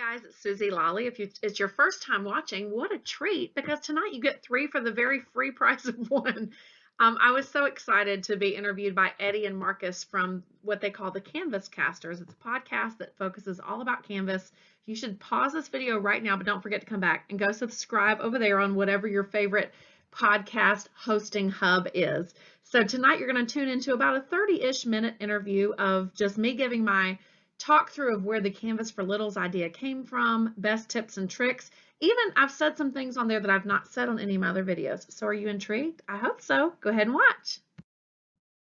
guys, it's Suzy Lolley. If it's your first time watching, what a treat, because tonight you get three for the very free price of one. I was so excited to be interviewed by Eddie and Marcus from what they call the Canvascasters. It's a podcast that focuses all about Canvas. You should pause this video right now, but don't forget to come back and go subscribe over there on whatever your favorite podcast hosting hub is. So tonight you're going to tune into about a 30-ish minute interview of just me giving my talk through of where the Canvas for Littles idea came from, best tips and tricks. Even I've said some things on there that I've not said on any of my other videos. So are you intrigued? I hope so. Go ahead and watch.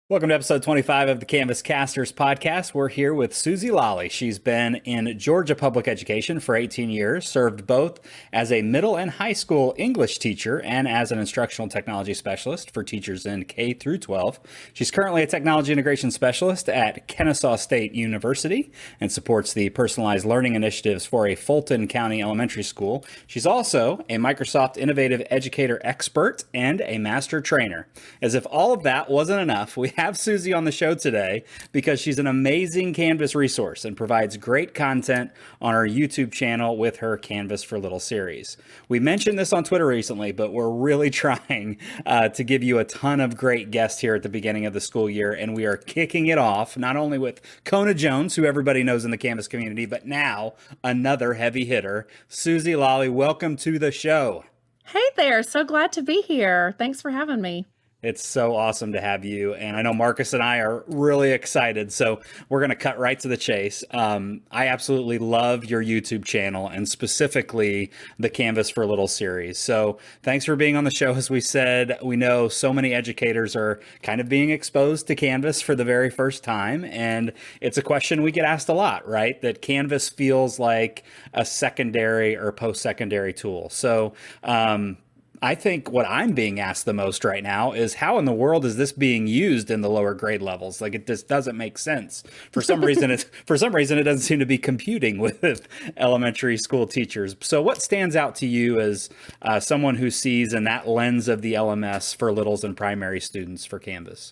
Welcome to episode 25 of the Canvascasters podcast. We're here with Suzy Lolley. She's been in Georgia public education for 18 years, served both as a middle and high school English teacher and as an instructional technology specialist for teachers in K through 12. She's currently a technology integration specialist at Kennesaw State University and supports the personalized learning initiatives for a Fulton County elementary school. She's also a Microsoft Innovative Educator expert and a master trainer. As if all of that wasn't enough, we have Suzy on the show today because she's an amazing Canvas resource and provides great content on her YouTube channel with her Canvas for Little series. We mentioned this on Twitter recently, but we're really trying to give you a ton of great guests here at the beginning of the school year, and we are kicking it off not only with Kona Jones, who everybody knows in the Canvas community, but now another heavy hitter. Suzy Lolley, welcome to the show. Hey there, so glad to be here. Thanks for having me. It's so awesome to have you. And I know Marcus and I are really excited. So we're going to cut right to the chase. I absolutely love your YouTube channel and specifically the Canvas for Little series. So thanks for being on the show. As we said, we know so many educators are kind of being exposed to Canvas for the very first time. And it's a question we get asked a lot, right? That Canvas feels like a secondary or post-secondary tool. So, I think what I'm being asked the most right now is how in the world is this being used in the lower grade levels? Like, it just doesn't make sense. For some reason, it doesn't seem to be computing with elementary school teachers. So what stands out to you as someone who sees in that lens of the LMS for littles and primary students for Canvas?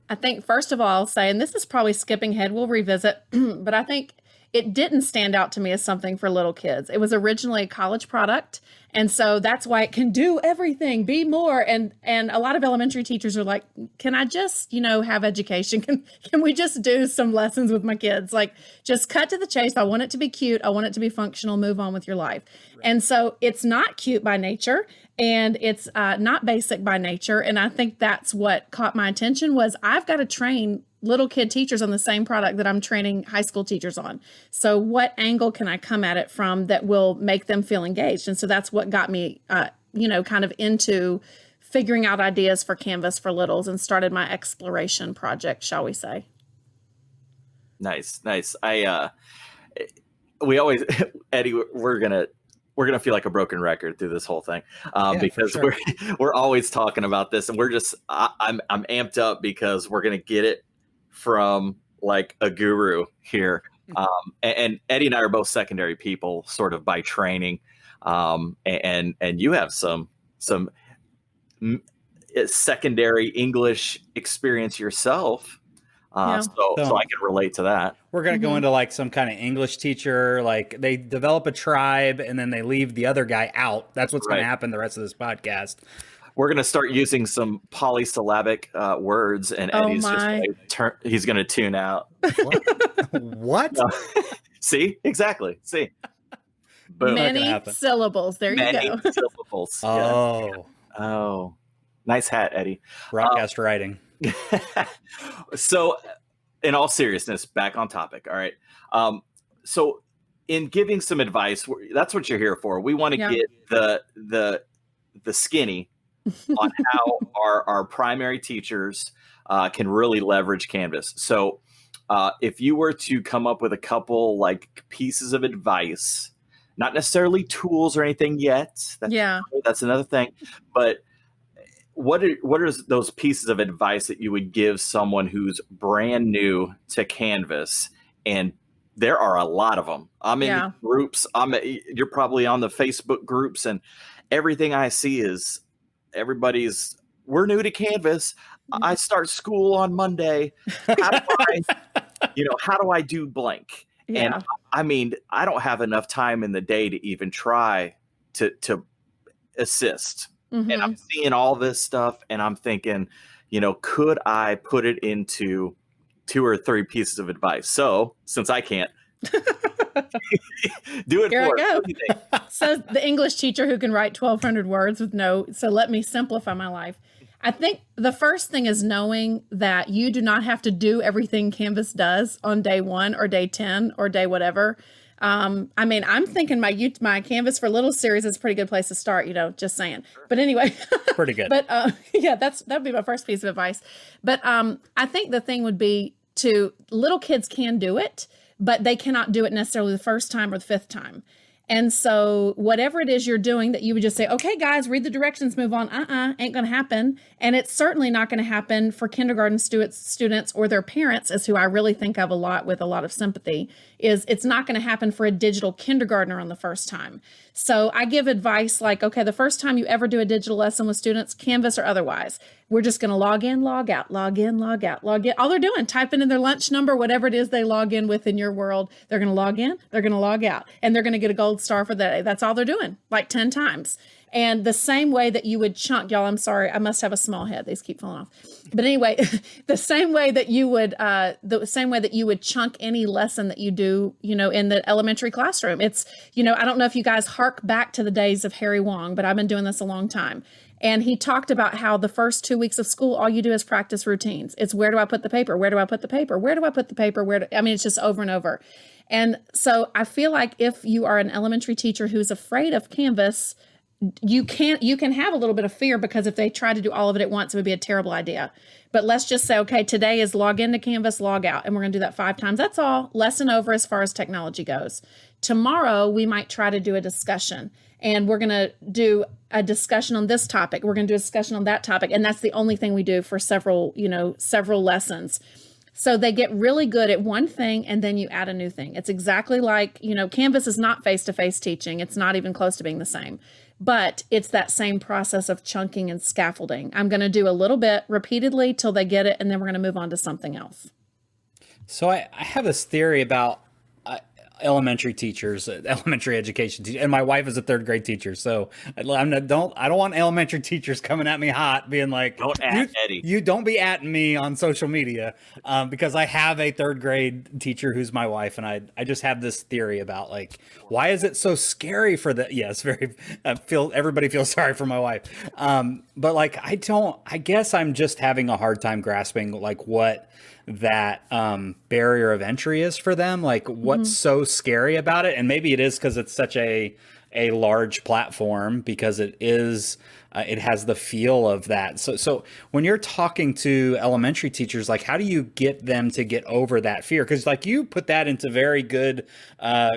I think, first of all, I'll say, and this is probably skipping ahead, we'll revisit, but I think it didn't stand out to me as something for little kids. It was originally a college product. And so that's why it can do everything, be more. And a lot of elementary teachers are like, can I just, have education? Can we just do some lessons with my kids? Like, just cut to the chase. I want it to be cute. I want it to be functional. Move on with your life. Right. And so it's not cute by nature and it's not basic by nature. And I think that's what caught my attention was I've got to train little kid teachers on the same product that I'm training high school teachers on. So what angle can I come at it from that will make them feel engaged? And so that's what got me, kind of into figuring out ideas for Canvas for Littles and started my exploration project, shall we say. Nice. We always, Eddie, we're gonna feel like a broken record through this whole thing because sure. we're always talking about this, and we're just I'm amped up because we're gonna get it from like a guru here. And Eddie and I are both secondary people sort of by training. And you have some secondary English experience yourself. So I can relate to that. We're going to go into like some kind of English teacher, like they develop a tribe and then they leave the other guy out. That's what's going to happen the rest of this podcast. We're going to start using some polysyllabic words, and Eddie's he's going to tune out. What? See? Exactly. See? Boom. Many syllables. There you go. Many syllables. Oh. Nice hat, Eddie. Broadcast writing. So, in all seriousness, back on topic. All right. So, in giving some advice, that's what you're here for. We want to get the skinny on how our primary teachers can really leverage Canvas. So if you were to come up with a couple like pieces of advice, not necessarily tools or anything yet, that's another thing, but what are those pieces of advice that you would give someone who's brand new to Canvas? And there are a lot of them. I'm in groups. You're probably on the Facebook groups, and everything I see is we're new to Canvas. I start school on Monday. How do I do blank? And Yeah. I mean, I don't have enough time in the day to even try to assist. And I'm seeing all this stuff and I'm thinking, could I put it into 2 or 3 pieces of advice? So since I can't, do it Here I for us. go. What do you think? So the English teacher who can write 1,200 words with so let me simplify my life. I think the first thing is knowing that you do not have to do everything Canvas does on day 1 or day 10 or day whatever. I mean, I'm thinking my Canvas for Little series is a pretty good place to start, just saying. But anyway, Pretty good. But yeah, that'd be my first piece of advice. But I think the thing would be little kids can do it, but they cannot do it necessarily the first time or the 5th time. And so whatever it is you're doing that you would just say, okay, guys, read the directions, move on. Ain't going to happen. And it's certainly not going to happen for kindergarten students or their parents, is who I really think of a lot with a lot of sympathy, is it's not going to happen for a digital kindergartner on the first time. So I give advice like, okay, the first time you ever do a digital lesson with students, Canvas or otherwise, we're just going to log in, log out, log in, log out, log in. All they're doing, typing in their lunch number, whatever it is they log in with in your world, they're going to log in, they're going to log out, and they're going to get a gold star for that. That's all they're doing, like 10 times. And the same way that you would chunk, y'all, I'm sorry, I must have a small head. These keep falling off. But anyway, the same way that you would chunk any lesson that you do, in the elementary classroom. It's, I don't know if you guys hark back to the days of Harry Wong, but I've been doing this a long time. And he talked about how the first 2 weeks of school, all you do is practice routines. It's where do I put the paper? Where do I put the paper? Where do I put the paper? It's just over and over. And so I feel like if you are an elementary teacher who's afraid of Canvas, you can have a little bit of fear, because if they try to do all of it at once, it would be a terrible idea. But let's just say, okay, today is log into Canvas, log out, and we're going to do that 5 times. That's all. Lesson over as far as technology goes. Tomorrow, we might try to do a discussion, and we're going to do a discussion on this topic. We're going to do a discussion on that topic, and that's the only thing we do for several lessons. So they get really good at one thing, and then you add a new thing. It's exactly like, Canvas is not face-to-face teaching. It's not even close to being the same. But it's that same process of chunking and scaffolding. I'm going to do a little bit repeatedly till they get it, and then we're going to move on to something else. So I have this theory about elementary teachers, elementary education teachers, and my wife is a 3rd grade teacher. So I don't want elementary teachers coming at me hot, being like, "Don't at Eddie. You don't be atting me on social media," because I have a 3rd grade teacher who's my wife, and I just have this theory about like, why is it so scary for the? Yes, everybody feels sorry for my wife, but like I guess I'm just having a hard time grasping like what that barrier of entry is for them, like what's so scary about it. And maybe it is because it's such a large platform, because it has the feel of that. So when you're talking to elementary teachers, like how do you get them to get over that fear? Because like you put that into very good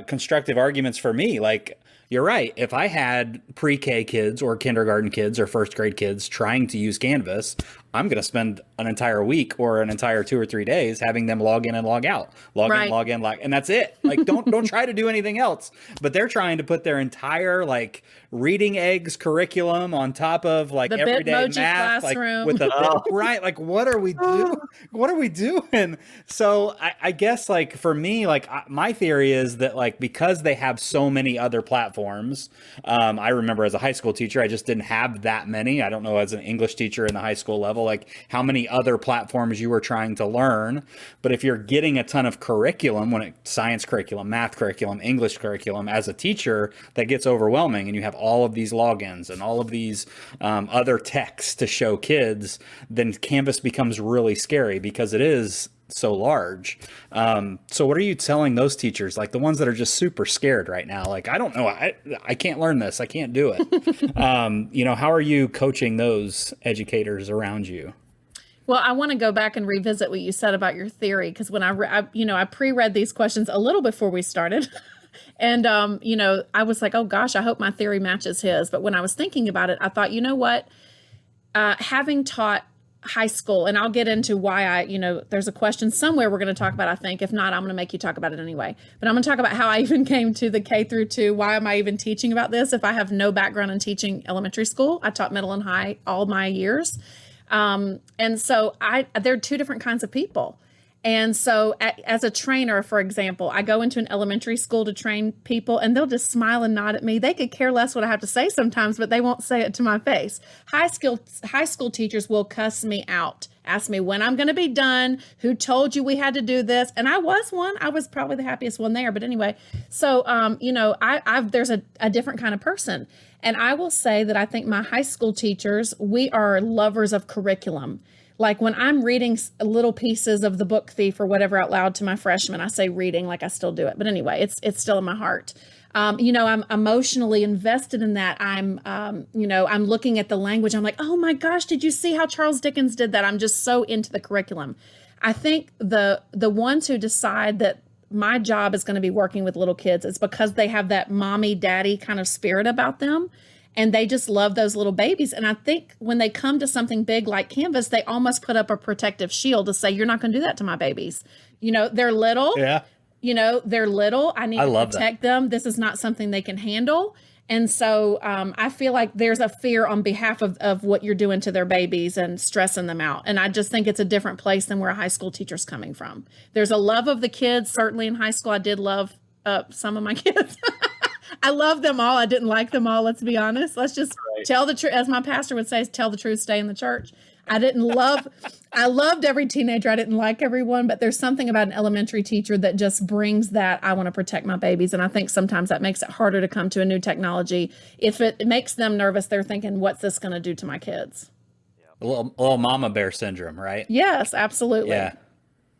constructive arguments for me. Like, you're right. If I had pre-K kids or kindergarten kids or 1st grade kids trying to use Canvas, I'm going to spend an entire week or an entire 2 or 3 days having them log in and log out, log in, and that's it. Like, don't try to do anything else. But they're trying to put their entire like reading eggs curriculum on top of like the everyday Bitmoji math, classroom. like with the right. Like, what are we doing? What are we doing? So I guess like for me, like my theory is that like because they have so many other platforms, I remember as a high school teacher, I just didn't have that many. I don't know as an English teacher in the high school level, like how many other platforms you were trying to learn. But if you're getting a ton of curriculum, science curriculum, math curriculum, English curriculum, as a teacher, that gets overwhelming, and you have all of these logins and all of these other texts to show kids, then Canvas becomes really scary because it is so large. So what are you telling those teachers, like the ones that are just super scared right now? Like, I don't know, I can't learn this. I can't do it. How are you coaching those educators around you? Well, I want to go back and revisit what you said about your theory, because when I pre-read these questions a little before we started. And, I was like, oh gosh, I hope my theory matches his. But when I was thinking about it, I thought, you know what, having taught high school, and I'll get into why there's a question somewhere we're going to talk about, I think. If not, I'm going to make you talk about it anyway. But I'm going to talk about how I even came to the K through 2. Why am I even teaching about this if I have no background in teaching elementary school? I taught middle and high all my years. And so there are 2 different kinds of people. And so as a trainer, for example, I go into an elementary school to train people and they'll just smile and nod at me. They could care less what I have to say sometimes, but they won't say it to my face. High school teachers will cuss me out, ask me when I'm going to be done, who told you we had to do this. And I was one. I was probably the happiest one there. But anyway, so, there's a different kind of person. And I will say that I think my high school teachers, we are lovers of curriculum. Like when I'm reading little pieces of the Book Thief or whatever out loud to my freshmen, I say reading like I still do it. But anyway, it's still in my heart. I'm emotionally invested in that. I'm looking at the language. I'm like, oh my gosh, did you see how Charles Dickens did that? I'm just so into the curriculum. I think the ones who decide that my job is going to be working with little kids, it's because they have that mommy, daddy kind of spirit about them. And they just love those little babies. And I think when they come to something big like Canvas, they almost put up a protective shield to say, you're not going to do that to my babies. They're little. Yeah. They're little. I need to protect them. This is not something they can handle. And so I feel like there's a fear on behalf of what you're doing to their babies and stressing them out. And I just think it's a different place than where a high school teacher's coming from. There's a love of the kids. Certainly in high school, I did love some of my kids. I love them all. I didn't like them all. Let's be honest. Let's just tell the truth. As my pastor would say, tell the truth, stay in the church. I loved every teenager. I didn't like everyone, but there's something about an elementary teacher that just brings that I want to protect my babies. And I think sometimes that makes it harder to come to a new technology. If it makes them nervous, they're thinking, what's this going to do to my kids? A little mama bear syndrome, right? Yes, absolutely. Yeah.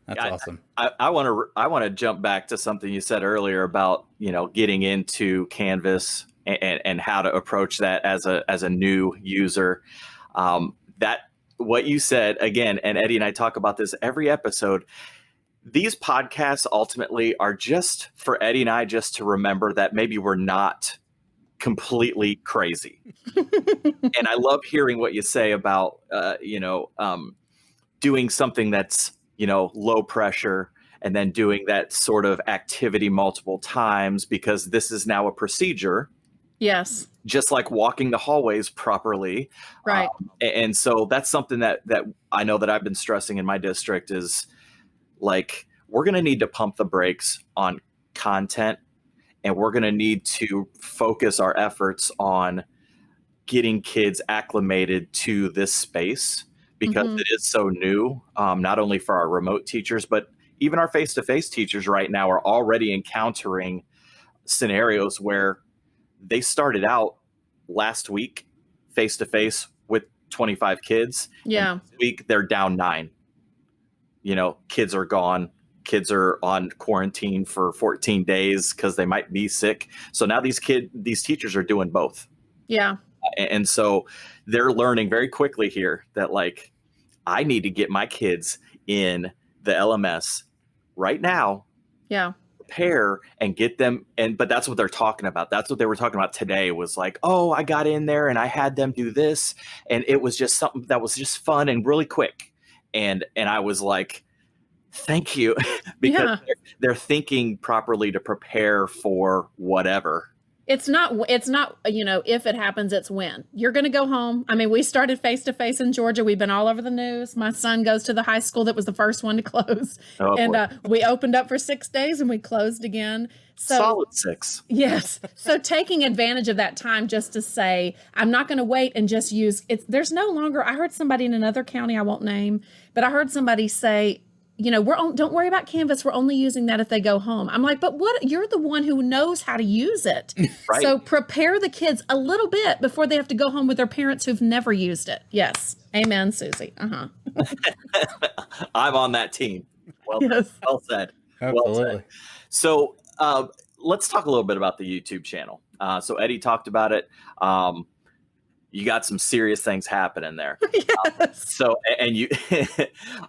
That's awesome. I want to jump back to something you said earlier about, getting into Canvas and how to approach that as a new user. That what you said again, and Eddie and I talk about this every episode. These podcasts ultimately are just for Eddie and I just to remember that maybe we're not completely crazy. And I love hearing what you say about, doing something that's, low pressure and then doing that sort of activity multiple times because this is now a procedure. Yes. Just like walking the hallways properly. Right. And so that's something that I know that I've been stressing in my district is like, we're going to need to pump the brakes on content and we're going to need to focus our efforts on getting kids acclimated to this space because it is so new, not only for our remote teachers, but even our face-to-face teachers right now are already encountering scenarios where they started out last week face-to-face with 25 kids. Yeah. This week they're down 9. Kids are gone. Kids are on quarantine for 14 days because they might be sick. So now these teachers are doing both. Yeah. And so they're learning very quickly here that like, I need to get my kids in the LMS right now. Yeah. Prepare and get them. But that's what they're talking about. That's what they were talking about today was like, oh, I got in there and I had them do this. And it was just something that was just fun and really quick. And I was like, thank you. Because they're thinking properly to prepare for whatever. It's not, if it happens, it's when. You're going to go home. I mean, we started face-to-face in Georgia. We've been all over the news. My son goes to the high school that was the first one to close. Oh, and we opened up for 6 days and we closed again. So, solid 6. Yes. So taking advantage of that time just to say, I'm not going to wait and just use it. There's no longer, I heard somebody in another county, I won't name, but I heard somebody say, don't worry about Canvas. We're only using that if they go home. I'm like, but what? You're the one who knows how to use it. Right. So prepare the kids a little bit before they have to go home with their parents who've never used it. Yes. Amen, Suzy. Uh-huh. I'm on that team. Well, yes. Well said. Absolutely. Well said. So let's talk a little bit about the YouTube channel. So Eddie talked about it. You got some serious things happening there. Yes. And you,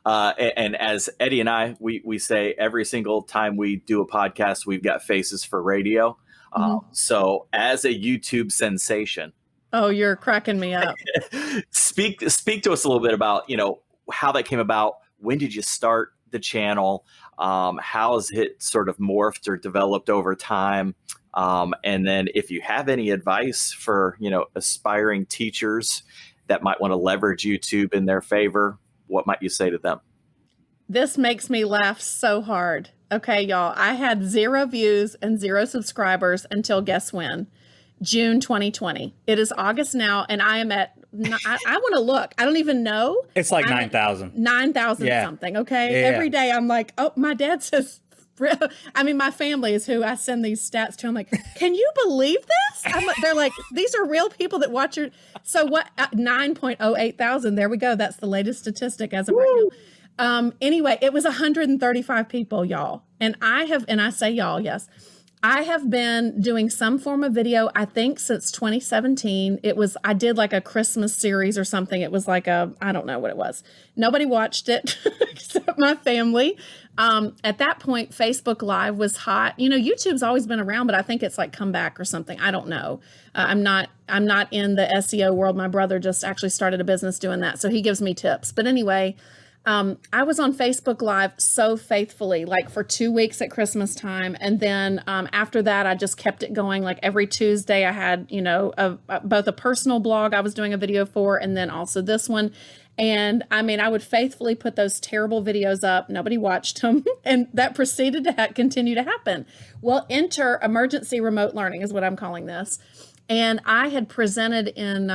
and as Eddie and I, we say every single time we do a podcast, we've got faces for radio. So as a YouTube sensation. Oh, you're cracking me up. Speak to us a little bit about, how that came about. When did you start the channel? How has it sort of morphed or developed over time? And then if you have any advice for, aspiring teachers that might want to leverage YouTube in their favor, what might you say to them? This makes me laugh so hard. Okay, y'all. I had 0 views and 0 subscribers until guess when? June 2020. It is August now, and I am at, I want to look. I don't even know. It's like 9,000. 9,000 something, okay? Yeah. Every day I'm like, oh, my dad says, I mean, my family is who I send these stats to. I'm like, can you believe this? They're like, these are real people that watch your, so what, 9.08 thousand, there we go. That's the latest statistic as of right now. Anyway, it was 135 people, y'all. And I say y'all, yes. I have been doing some form of video, I think since 2017. I did like a Christmas series or something. It was like I don't know what it was. Nobody watched it except my family. At that point, Facebook Live was hot. YouTube's always been around, but I think it's like come back or something. I don't know. I'm not in the SEO world. My brother just actually started a business doing that, so he gives me tips. But anyway, I was on Facebook Live so faithfully, like for 2 weeks at Christmas time. And then after that, I just kept it going. Like every Tuesday I had, both a personal blog I was doing a video for, and then also this one. And I mean, I would faithfully put those terrible videos up. Nobody watched them. And that proceeded to continue to happen. Well, enter emergency remote learning is what I'm calling this. And I had presented in,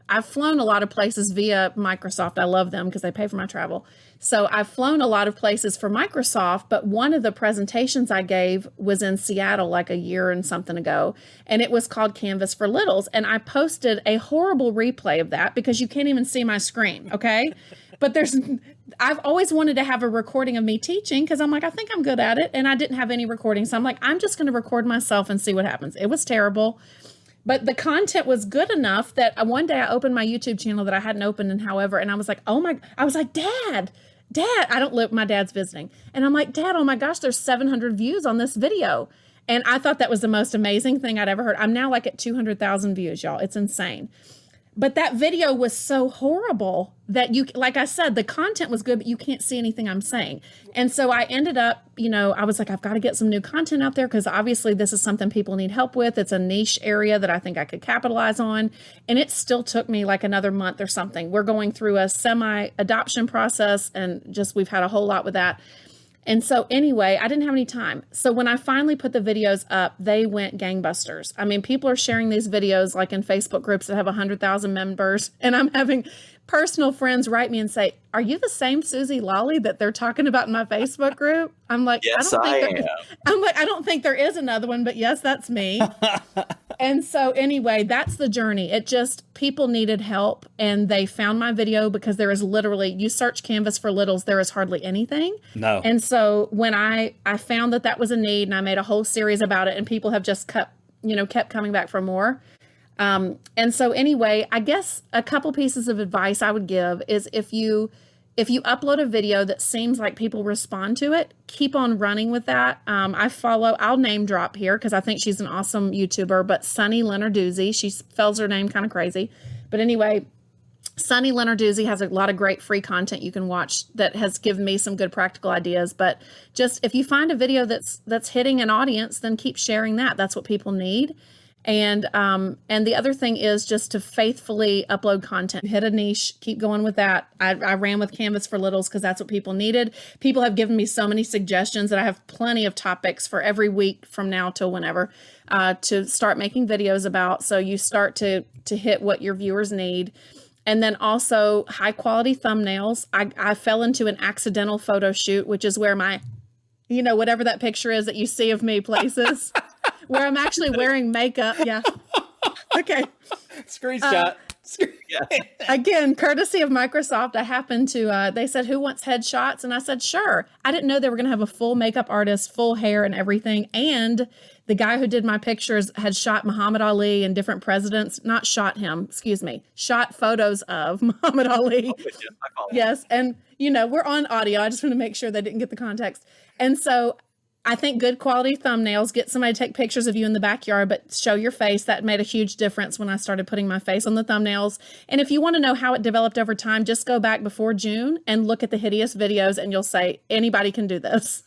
I've flown a lot of places via Microsoft. I love them because they pay for my travel. So I've flown a lot of places for Microsoft, but one of the presentations I gave was in Seattle like a year and something ago, and it was called Canvas for Littles. And I posted a horrible replay of that because you can't even see my screen, okay? But I've always wanted to have a recording of me teaching because I'm like, I think I'm good at it, and I didn't have any recording. So I'm like, I'm just going to record myself and see what happens. It was terrible. But the content was good enough that one day I opened my YouTube channel that I hadn't opened in however, and I was like, I was like, Dad, I don't live, my dad's visiting. And I'm like, Dad, oh my gosh, there's 700 views on this video. And I thought that was the most amazing thing I'd ever heard. I'm now like at 200,000 views, y'all. It's insane. But that video was so horrible that like I said, the content was good, but you can't see anything I'm saying. And so I ended up, I was like, I've got to get some new content out there because obviously this is something people need help with. It's a niche area that I think I could capitalize on. And it still took me like another month or something. We're going through a semi-adoption process, and we've had a whole lot with that. And so anyway, I didn't have any time. So when I finally put the videos up, they went gangbusters. I mean, people are sharing these videos like in Facebook groups that have 100,000 members. And I'm having personal friends write me and say, are you the same Suzy Lolley that they're talking about in my Facebook group? I'm like, yes, I don't think there is another one, but yes, that's me. And so anyway, that's the journey. People needed help, and they found my video because there is literally, you search Canvas for Littles, there is hardly anything. No. And so when I found that was a need, and I made a whole series about it, and people have just kept coming back for more. And so anyway, I guess a couple pieces of advice I would give is if you upload a video that seems like people respond to it, keep on running with that. I'll name drop here because I think she's an awesome YouTuber, but Sunny Lenarduzzi, she spells her name kind of crazy. But anyway, Sunny Lenarduzzi has a lot of great free content you can watch that has given me some good practical ideas. But just if you find a video that's hitting an audience, then keep sharing that. That's what people need. And the other thing is just to faithfully upload content, hit a niche, keep going with that. I ran with Canvas for Littles because that's what people needed. People have given me so many suggestions that I have plenty of topics for every week from now till whenever to start making videos about. So you start to hit what your viewers need. And then also high quality thumbnails. I fell into an accidental photo shoot, which is where my, whatever that picture is that you see of me places. Where I'm actually wearing makeup. Yeah. Okay. Screenshot. Again, courtesy of Microsoft, I happened to, they said, who wants headshots? And I said, sure. I didn't know they were going to have a full makeup artist, full hair and everything. And the guy who did my pictures had shot Muhammad Ali and different presidents, not shot him, excuse me, shot photos of Muhammad Ali. Yes. And, we're on audio. I just want to make sure they didn't get the context. And so I think good quality thumbnails, get somebody to take pictures of you in the backyard, but show your face. That made a huge difference when I started putting my face on the thumbnails. And if you want to know how it developed over time, just go back before June and look at the hideous videos and you'll say, anybody can do this.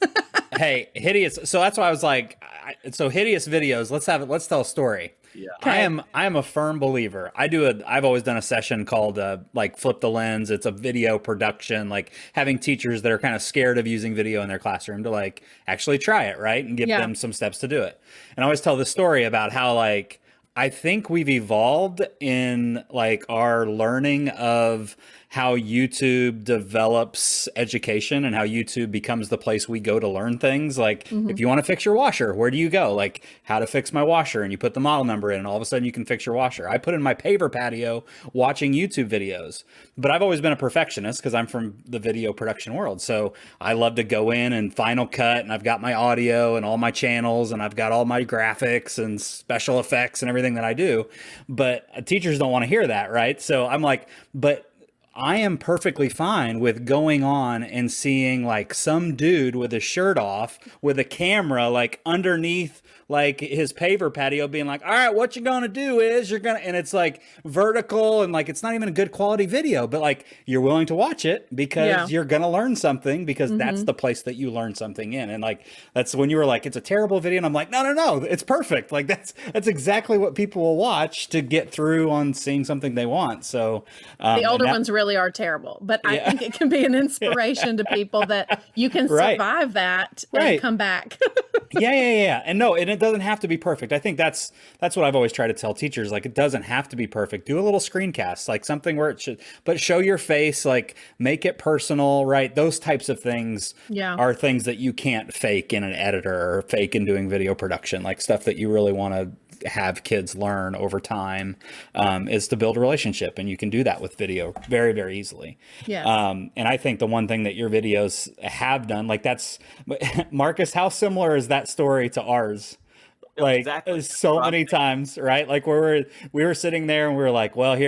Hey, hideous. So that's why I was like, so hideous videos. Let's tell a story. Yeah. Okay. I am a firm believer. I've always done a session called like Flip the Lens. It's a video production, like having teachers that are kind of scared of using video in their classroom to like actually try it, right? And give them some steps to do it. And I always tell this story about how like I think we've evolved in like our learning of how YouTube develops education and how YouTube becomes the place we go to learn things. Like if you want to fix your washer, where do you go? Like how to fix my washer, and you put the model number in and all of a sudden you can fix your washer. I put in my paver patio watching YouTube videos, but I've always been a perfectionist because I'm from the video production world. So I love to go in and Final Cut, and I've got my audio and all my channels, and I've got all my graphics and special effects and everything that I do. But teachers don't want to hear that, right? So I'm like, but I am perfectly fine with going on and seeing like some dude with his shirt off with a camera like underneath like his paver patio being like, all right, what you're going to do is and it's like vertical and like, it's not even a good quality video, but like you're willing to watch it because you're going to learn something because that's the place that you learn something in. And like, that's when you were like, it's a terrible video. And I'm like, no, it's perfect. Like that's exactly what people will watch to get through on seeing something they want. So the older ones really are terrible, but I think it can be an inspiration to people that you can survive that and come back. Yeah. And no, and it doesn't have to be perfect. I think that's what I've always tried to tell teachers. Like, it doesn't have to be perfect. Do a little screencast, like something where it should, but show your face, like make it personal, right? Those types of things are things that you can't fake in an editor or fake in doing video production, like stuff that you really want to have kids learn over time is to build a relationship, and you can do that with video very, very easily. And I think the one thing that your videos have done, like that's Marcus, how similar is that story to ours? Like so many times, right? Like we were sitting there and we were like, well,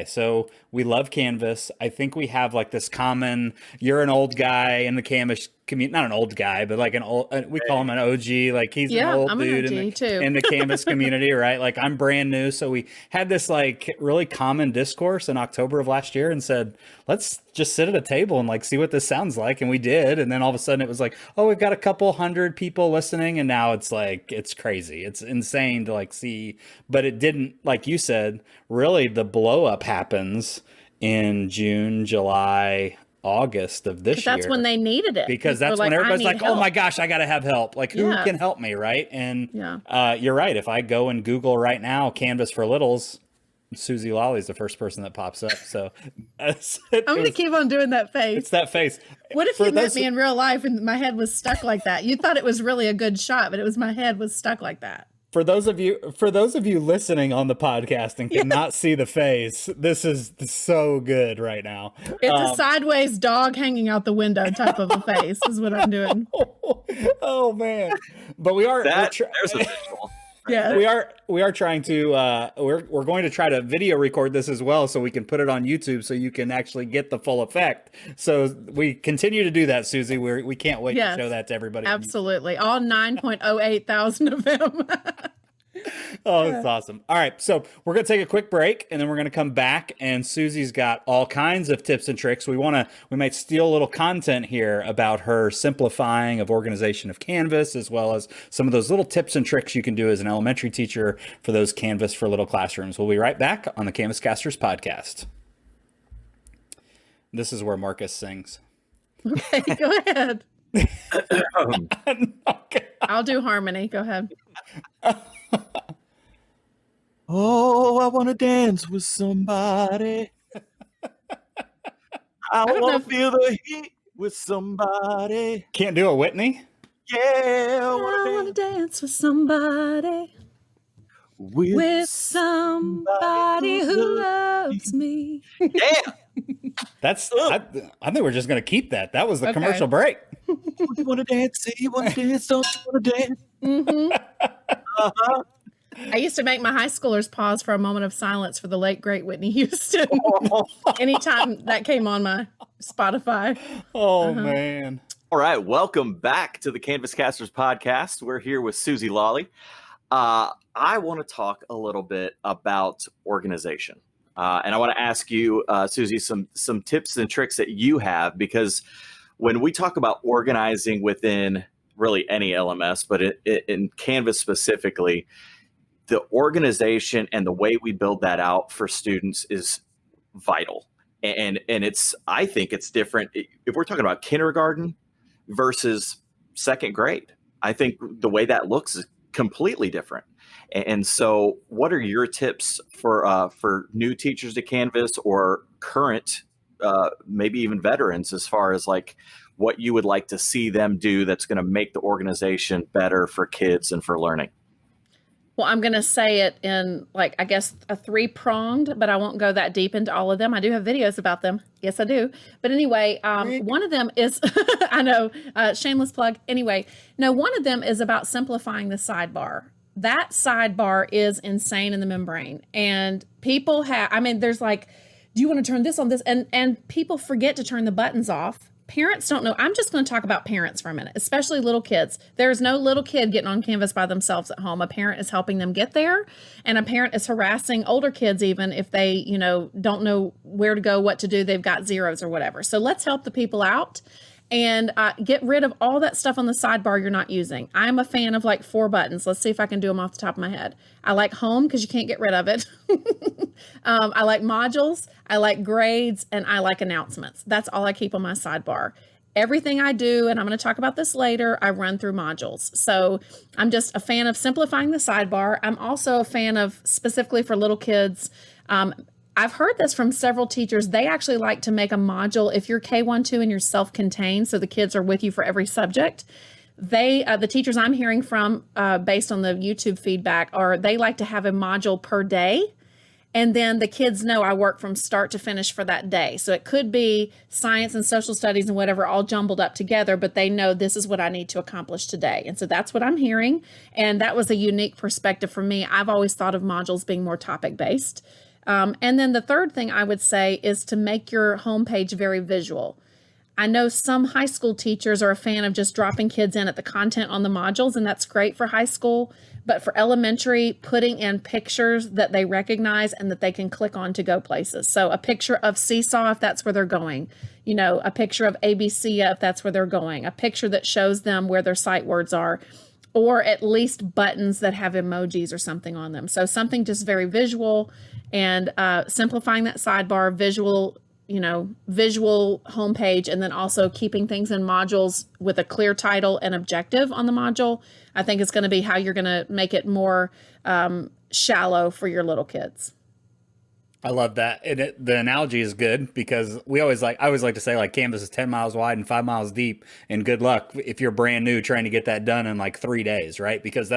so we love Canvas. I think we have like this common, you're an old guy in the Canvas community, not an old guy, but like an old, we call him an OG. Like he's an old dude in the Canvas community, right? Like I'm brand new. So we had this like really common discourse in October of last year and said, let's just sit at a table and like see what this sounds like. And we did. And then all of a sudden it was like, oh, we've got a couple hundred people listening. And now it's like, it's crazy. It's insane to like see, but it didn't, like you said, really the blow up happens in June, July, August of this year. That's when they needed it. Because that's when everybody's like, oh my gosh, I got to have help. Like who can help me, right? And you're right. If I go and Google right now, Canvas for Littles, Suzy Lolley is the first person that pops up. So I'm going to keep on doing that face. It's that face. What if you met me in real life and my head was stuck like that? You thought it was really a good shot, but it was my head was stuck like that. For those of you listening on the podcast and cannot see the face, this is so good right now. It's a sideways dog hanging out the window type of a face is what I'm doing. Oh man. But we are there's a visual. We are trying to we're going to try to video record this as well so we can put it on YouTube so you can actually get the full effect. So we continue to do that, Suzy. We can't wait to show that to everybody. Absolutely. All 9.08 thousand of them. Oh, that's awesome. All right. So we're going to take a quick break and then we're going to come back, and Suzy's got all kinds of tips and tricks. We might steal a little content here about her simplifying of organization of Canvas, as well as some of those little tips and tricks you can do as an elementary teacher for those Canvas for Little classrooms. We'll be right back on the Canvascasters podcast. This is where Marcus sings. Okay, go ahead. Okay. I'll do harmony. Go ahead. Oh, I want to dance with somebody. I want to feel the heat with somebody. Can't do a Whitney? Yeah, I want to dance with somebody. With somebody who loves me. Yeah. That's. I think we're just going to keep that. That was the commercial break. You want to dance? You want to dance? Don't you want to dance? Mm-hmm. I used to make my high schoolers pause for a moment of silence for the late, great Whitney Houston. Anytime that came on my Spotify. Oh, man. All right. Welcome back to the Canvascasters podcast. We're here with Suzy Lolley. I want to talk a little bit about organization. And I want to ask you, Suzy, some tips and tricks that you have, because when we talk about organizing within really any LMS, but in Canvas specifically, the organization and the way we build that out for students is vital. And I think it's different if we're talking about kindergarten versus second grade. I think the way that looks is completely different. And so what are your tips for new teachers to Canvas, or current, maybe even veterans, as far as like what you would like to see them do that's going to make the organization better for kids and for learning? Well, I'm going to say it in, like, I guess a 3-pronged, but I won't go that deep into all of them. I do have videos about them. Yes, I do. But anyway, one of them is, I know, shameless plug. Anyway, no, one of them is about simplifying the sidebar. That sidebar is insane in the membrane. And people have, I mean, there's like, do you want to turn this on this? And people forget to turn the buttons off. Parents don't know. I'm just going to talk about parents for a minute, especially little kids. There's no little kid getting on Canvas by themselves at home. A parent is helping them get there, and a parent is harassing older kids even if they, you know, don't know where to go, what to do. They've got zeros or whatever. So let's help the people out and get rid of all that stuff on the sidebar you're not using. I'm a fan of like 4 buttons. Let's see if I can do them off the top of my head. I like home because you can't get rid of it. I like modules, I like grades, and I like announcements. That's all I keep on my sidebar. Everything I do, and I'm going to talk about this later, I run through modules. So I'm just a fan of simplifying the sidebar. I'm also a fan of, specifically for little kids, I've heard this from several teachers. They actually like to make a module if you're K-1-2 and you're self-contained, so the kids are with you for every subject. The teachers I'm hearing from, based on the YouTube feedback, are they like to have a module per day. And then the kids know I work from start to finish for that day. So it could be science and social studies and whatever all jumbled up together, but they know this is what I need to accomplish today. And so that's what I'm hearing. And that was a unique perspective for me. I've always thought of modules being more topic-based. And then the third thing I would say is to make your homepage very visual. I know some high school teachers are a fan of just dropping kids in at the content on the modules, and that's great for high school. But for elementary, putting in pictures that they recognize and that they can click on to go places. So a picture of Seesaw, if that's where they're going, you know, a picture of ABC, if that's where they're going, a picture that shows them where their sight words are, or at least buttons that have emojis or something on them. So something just very visual, and simplifying that sidebar, visual homepage, and then also keeping things in modules with a clear title and objective on the module, I think is going to be how you're going to make it more shallow for your little kids. I love that. And the analogy is good because I always like to say, like, Canvas is 10 miles wide and 5 miles deep, and good luck if you're brand new trying to get that done in like 3 days, right? Because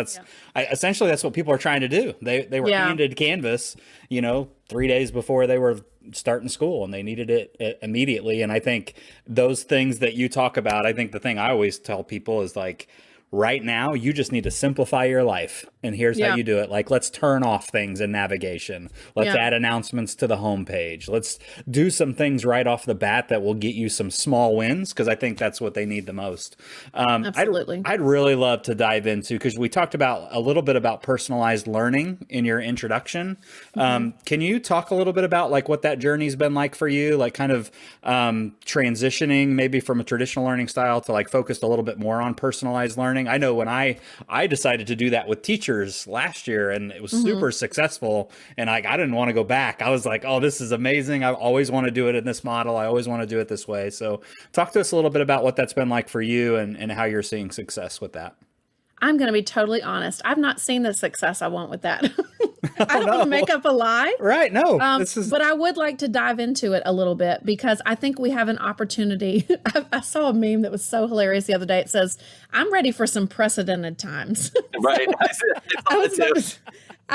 essentially that's what people are trying to do. They were handed Canvas, 3 days before they were starting school, and they needed it immediately. And I think those things that you talk about, I think the thing I always tell people is like, right now, you just need to simplify your life. And here's how you do it. Like, let's turn off things in navigation. Let's add announcements to the homepage. Let's do some things right off the bat that will get you some small wins, because I think that's what they need the most. Absolutely. I'd really love to dive into, because we talked about a little bit about personalized learning in your introduction. Can you talk a little bit about like what that journey's been like for you? Like kind of transitioning maybe from a traditional learning style to like focused a little bit more on personalized learning. I know when I decided to do that with teachers last year, and it was super successful, and I didn't want to go back. I was like, oh, this is amazing. I always want to do it in this model. I always want to do it this way. So talk to us a little bit about what that's been like for you and how you're seeing success with that. I'm going to be totally honest. I've not seen the success I want with that. I don't want to make up a lie. Right. No. But I would like to dive into it a little bit, because I think we have an opportunity. I saw a meme that was so hilarious the other day. It says, I'm ready for some precedented times. Right. I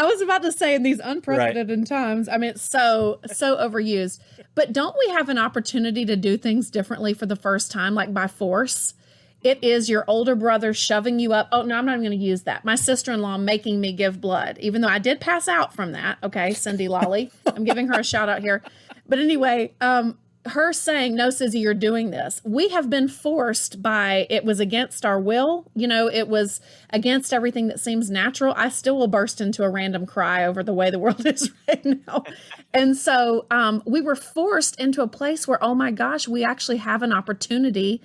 was about to say, in these unprecedented times, I mean, it's so overused. But don't we have an opportunity to do things differently for the first time, like by force? It is your older brother shoving you up. Oh, no, I'm not even going to use that. My sister-in-law making me give blood, even though I did pass out from that. Okay, Cindy Lolley. I'm giving her a shout out here. But anyway, her saying, no, Suzy, you're doing this. We have been forced by, it was against our will. It was against everything that seems natural. I still will burst into a random cry over the way the world is right now. And so we were forced into a place where, oh my gosh, we actually have an opportunity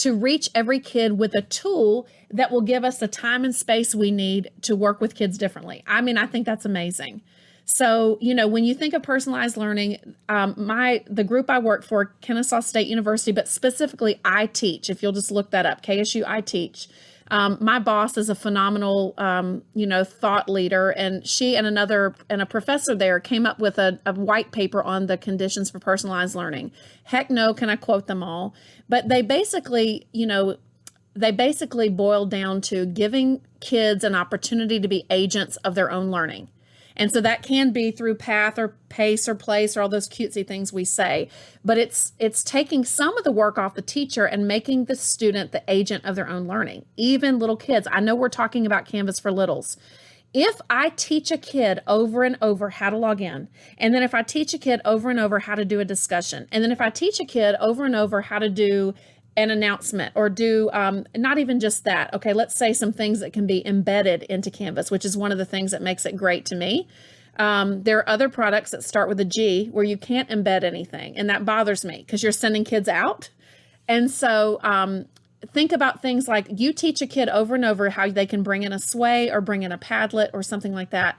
to reach every kid with a tool that will give us the time and space we need to work with kids differently. I mean, I think that's amazing. So, when you think of personalized learning, the group I work for, Kennesaw State University, but specifically I teach, if you'll just look that up, KSU I teach. My boss is a phenomenal, thought leader, and she and a professor there came up with a white paper on the conditions for personalized learning. Heck no, can I quote them all? But they basically boiled down to giving kids an opportunity to be agents of their own learning. And so that can be through path or pace or place or all those cutesy things we say. But it's taking some of the work off the teacher and making the student the agent of their own learning. Even little kids. I know we're talking about Canvas for littles. If I teach a kid over and over how to log in, and then if I teach a kid over and over how to do a discussion, and then if I teach a kid over and over how to do an announcement or do not even just that. Okay, let's say some things that can be embedded into Canvas, which is one of the things that makes it great to me. There are other products that start with a G where you can't embed anything. And that bothers me because you're sending kids out. And so think about things like you teach a kid over and over how they can bring in a sway or bring in a Padlet or something like that.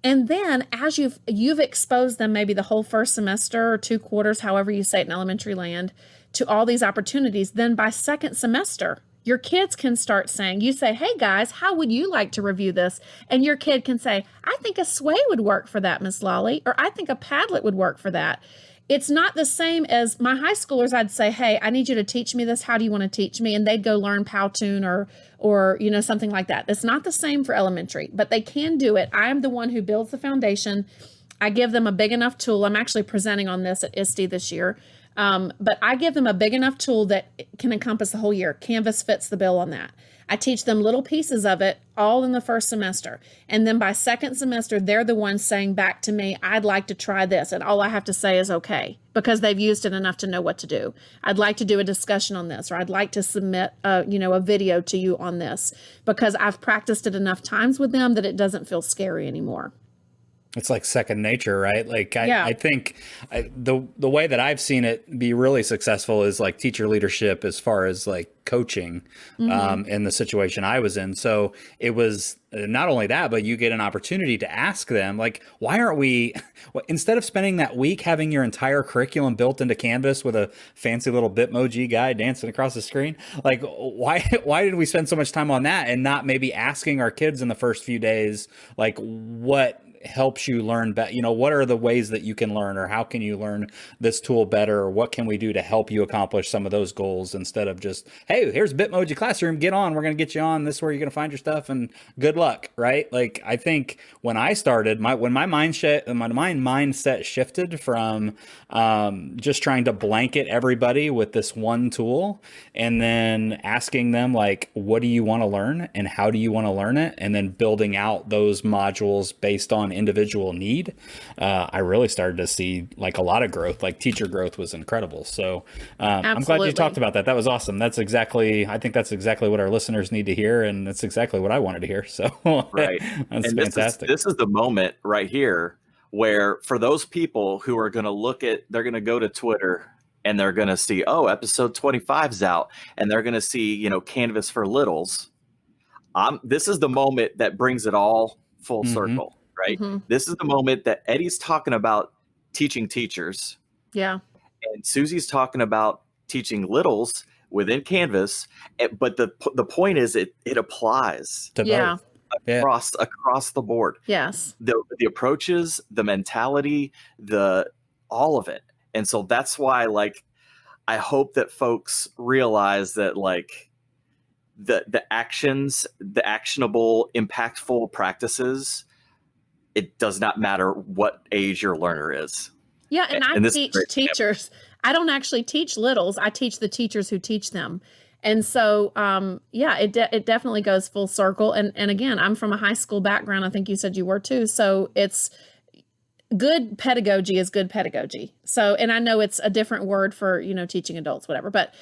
And then as you've exposed them maybe the whole first semester or 2 quarters, however you say it in elementary land, to all these opportunities, then by second semester, your kids can start saying, you say, hey guys, how would you like to review this? And your kid can say, I think a sway would work for that, Miss Lolley, or I think a Padlet would work for that. It's not the same as my high schoolers. I'd say, hey, I need you to teach me this. How do you want to teach me? And they'd go learn Towne or something like that. It's not the same for elementary, but they can do it. I'm the one who builds the foundation. I give them a big enough tool. I'm actually presenting on this at ISTE this year. But I give them a big enough tool that can encompass the whole year. Canvas fits the bill on that. I teach them little pieces of it all in the first semester. And then by second semester, they're the ones saying back to me, I'd like to try this. And all I have to say is okay, because they've used it enough to know what to do. I'd like to do a discussion on this, or I'd like to submit a video to you on this, because I've practiced it enough times with them that it doesn't feel scary anymore. It's like second nature, right? Like I think the way that I've seen it be really successful is like teacher leadership as far as like coaching in the situation I was in. So it was not only that, but you get an opportunity to ask them like, why aren't we, instead of spending that week having your entire curriculum built into Canvas with a fancy little Bitmoji guy dancing across the screen, like why did we spend so much time on that and not maybe asking our kids in the first few days, like what helps you learn better? What are the ways that you can learn, or how can you learn this tool better, or what can we do to help you accomplish some of those goals, instead of just, hey, here's Bitmoji Classroom, get on, we're going to get you on, this is where you're going to find your stuff and good luck, right? Like I think when I started, when my mindset shifted from just trying to blanket everybody with this one tool, and then asking them like, what do you want to learn and how do you want to learn it, and then building out those modules based on individual need, I really started to see like a lot of growth. Like teacher growth was incredible. So I'm glad you talked about that. That was awesome. I think that's exactly what our listeners need to hear, and that's exactly what I wanted to hear. So right, that's and fantastic. This is the moment right here where for those people who are going to they're going to go to Twitter and they're going to see, oh, episode 25's out, and they're going to see, Canvas for littles. This is the moment that brings it all full circle. Right. Mm-hmm. This is the moment that Eddie's talking about teaching teachers. Yeah. And Suzy's talking about teaching littles within Canvas. But the point is it applies to both across the board. Yes. The approaches, the mentality, all of it. And so that's why like I hope that folks realize that like the actions, the actionable, impactful practices, it does not matter what age your learner is. Yeah, and I teach teachers. I don't actually teach littles. I teach the teachers who teach them. And so, it definitely goes full circle. And again, I'm from a high school background. I think you said you were too. So it's good pedagogy is good pedagogy. So, and I know it's a different word for, teaching adults, whatever, but,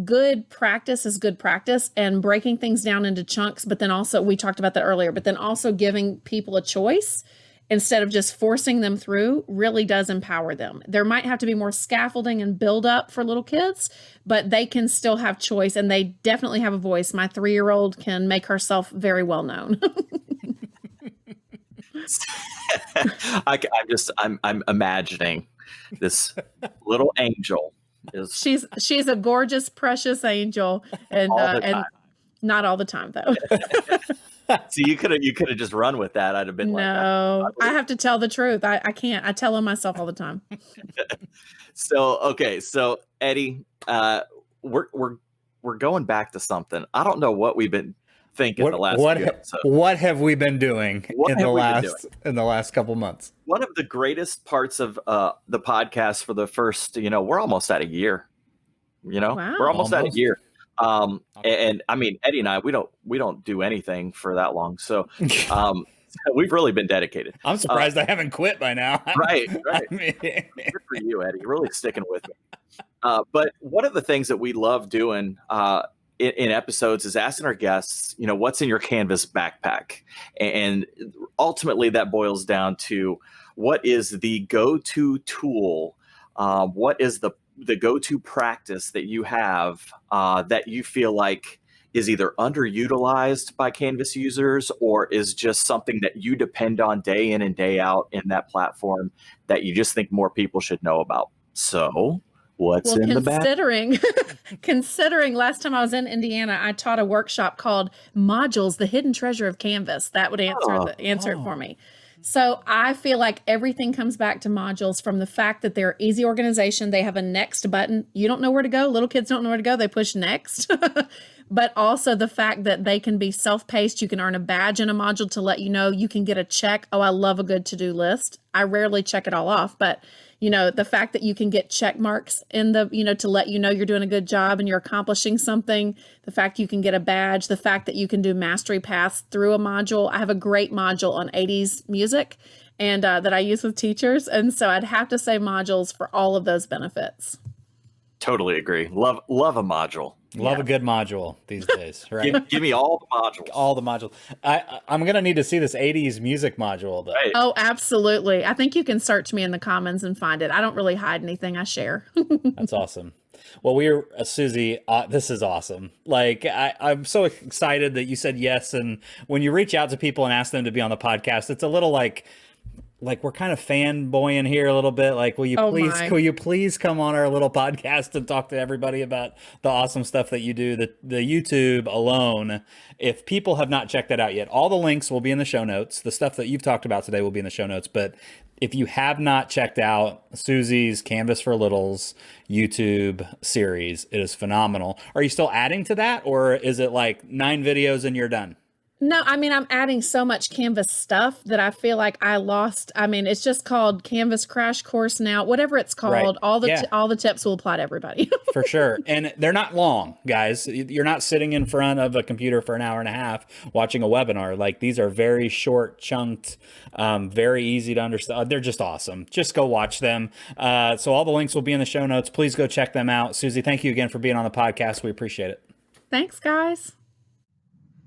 good practice is good practice, and breaking things down into chunks. But then also, we talked about that earlier, but then also giving people a choice instead of just forcing them through really does empower them. There might have to be more scaffolding and build up for little kids, but they can still have choice, and they definitely have a voice. My 3-year-old can make herself very well known. I'm imagining this little angel is she's a gorgeous, precious angel, and not all the time though. So you could have just run with that. I'd have been no, I have to tell the truth. I can't. I tell on myself all the time. So Eddie, we're going back to something. I don't know what we've been thinking the last few episodes. What have we been doing in the last couple months? One of the greatest parts of the podcast for the first, we're almost at a year. Wow. We're almost at a year. And I mean, Eddie and I, we don't do anything for that long. So we've really been dedicated. I'm surprised I haven't quit by now. Right. I mean, good for you, Eddie. You're really sticking with me. But one of the things that we love doing in episodes is asking our guests, what's in your Canvas backpack? And ultimately that boils down to what is the go-to tool? What is the go-to practice that you have that you feel like is either underutilized by Canvas users or is just something that you depend on day in and day out in that platform that you just think more people should know about? So what's in the back? Considering last time I was in Indiana, I taught a workshop called Modules, the Hidden Treasure of Canvas. That would answer it for me. So I feel like everything comes back to modules, from the fact that they're easy organization. They have a next button. You don't know where to go. Little kids don't know where to go. They push next. But also the fact that they can be self-paced. You can earn a badge in a module to let you know. You can get a check. Oh, I love a good to-do list. I rarely check it all off, but the fact that you can get check marks in the, to let you know you're doing a good job and you're accomplishing something, the fact you can get a badge, the fact that you can do mastery paths through a module. I have a great module on 80s music and that I use with teachers. And so I'd have to say modules for all of those benefits. Totally agree. Love a module. Love a good module these days, right? give me all the modules. All the modules. I'm going to need to see this 80s music module, though. Right. Oh, absolutely. I think you can search me in the comments and find it. I don't really hide anything. I share. That's awesome. Well, Suzy, this is awesome. Like, I'm so excited that you said yes. And when you reach out to people and ask them to be on the podcast, it's a little like we're kind of fanboying here a little bit. Like, will you please come on our little podcast and talk to everybody about the awesome stuff that you do? The YouTube alone, if people have not checked that out yet, all the links will be in the show notes. The stuff that you've talked about today will be in the show notes. But if you have not checked out Suzy's Canvas for Littles YouTube series, it is phenomenal. Are you still adding to that, or is it like 9 videos and you're done? No, I mean, I'm adding so much Canvas stuff that I feel like I lost. I mean, it's just called Canvas Crash Course now, whatever it's called. Right. All the tips will apply to everybody. For sure. And they're not long, guys. You're not sitting in front of a computer for an hour and a half watching a webinar. Like, these are very short, chunked, very easy to understand. They're just awesome. Just go watch them. So all the links will be in the show notes. Please go check them out. Suzy, thank you again for being on the podcast. We appreciate it. Thanks, guys.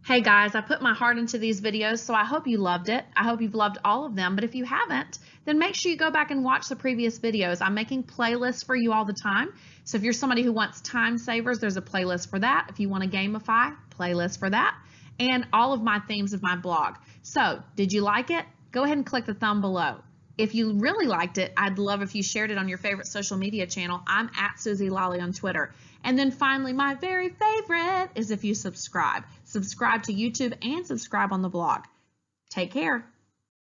Hey guys, I put my heart into these videos, so I hope you loved it. I hope you've loved all of them, but if you haven't, then make sure you go back and watch the previous videos. I'm making playlists for you all the time. So if you're somebody who wants time savers, there's a playlist for that. If you want to gamify, playlist for that. And all of my themes of my blog. So did you like it? Go ahead and click the thumb below. If you really liked it, I'd love if you shared it on your favorite social media channel. I'm at Suzy Lolley on Twitter. And then finally, my very favorite is if you subscribe. Subscribe to YouTube and subscribe on the blog. Take care.